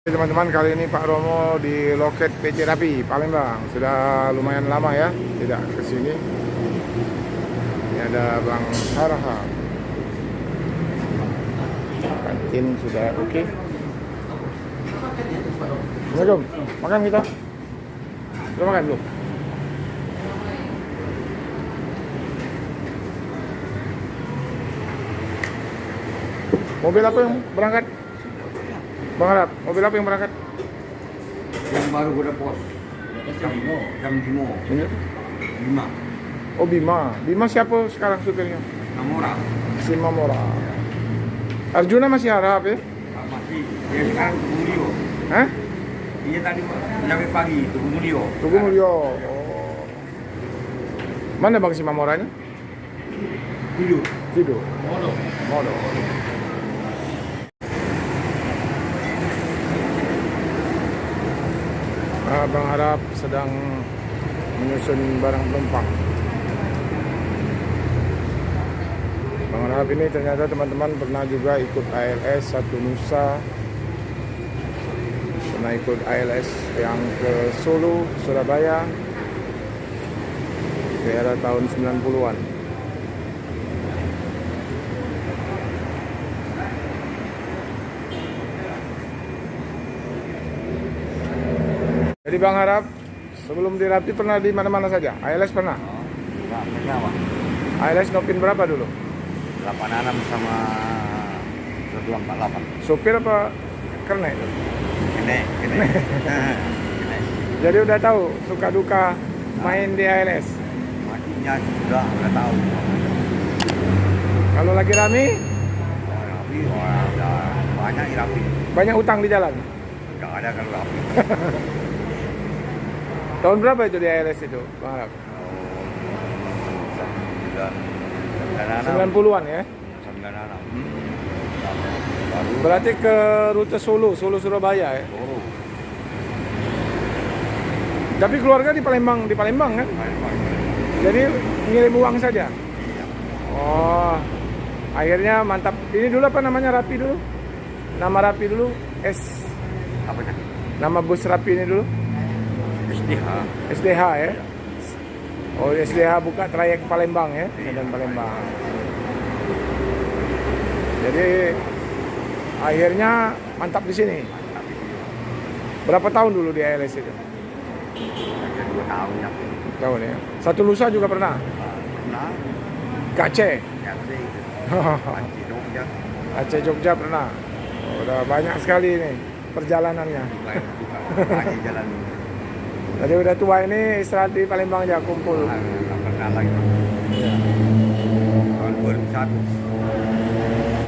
Teman-teman, kali ini Pak Romo di loket PC Rapi Palembang. Sudah lumayan lama ya tidak ke sini. Ini ada Bang Harha. Kantin sudah oke. Assalamualaikum. Makan kita. Sudah makan belum? Mobil apa yang berangkat? Bang Harap, mobil apa yang berangkat? Yang baru gue pos jam 5. Ini? 5 Oh, Bima. Bima siapa sekarang supirnya? orang. Si Mamora. Arjuna masih harap ya? Masih dia sekarang Tugu Mulyo. Hah? Dia tadi sampai pagi Tugu Mulyo. Tugu Mulyo. Oh. Mana Bang si Mamoranya? Tidur. Tidur. Modo. Modo. Bang Harap sedang menyusun barang penumpang. Bang Harap ini ternyata teman-teman pernah juga ikut ALS satu Nusa. Pernah ikut ALS yang ke Solo, Surabaya di era tahun 90-an. Jadi Bang Harap sebelum di Rapi pernah di mana-mana saja? ALS pernah? Enggak kenapa. ALS ngopin berapa dulu? 86 sama 148. Supir apa kernet? Kene. Jadi udah tahu suka duka main di ALS. Matinya sudah tahu. Kalau lagi rame, Rapi udah banyak Rapi. banyak utang di jalan. Enggak ada kalau Rapi. Tahun berapa itu di ALS itu, Bang Harap? 90-an ya? 96. Baru Berarti ke rute Solo Surabaya ya? Baru. Tapi keluarga di Palembang kan? Jadi ngirim uang saja? Iya. Oh, akhirnya mantap. Ini dulu apa namanya, Rapi dulu? Nama Rapi dulu? Apa nih? Nama bus Rapi ini dulu? SDH. SDH ya? Oh, SDH buka trayek Palembang ya? Dan Palembang. Jadi akhirnya mantap di sini. Berapa tahun dulu di ALS itu? Ada 2 tahun ya. Tahun ya. Satu Nusa juga pernah. Pernah. Ke Aceh. Ganti. Panci Jogja. Aceh Jogja pernah. Oh, udah banyak sekali ini perjalanannya. Banyak jalan. Jadi udah tua ini istirahat di Palembang aja kumpul. Nggak pernah lagi. Ya. Tahun 2001.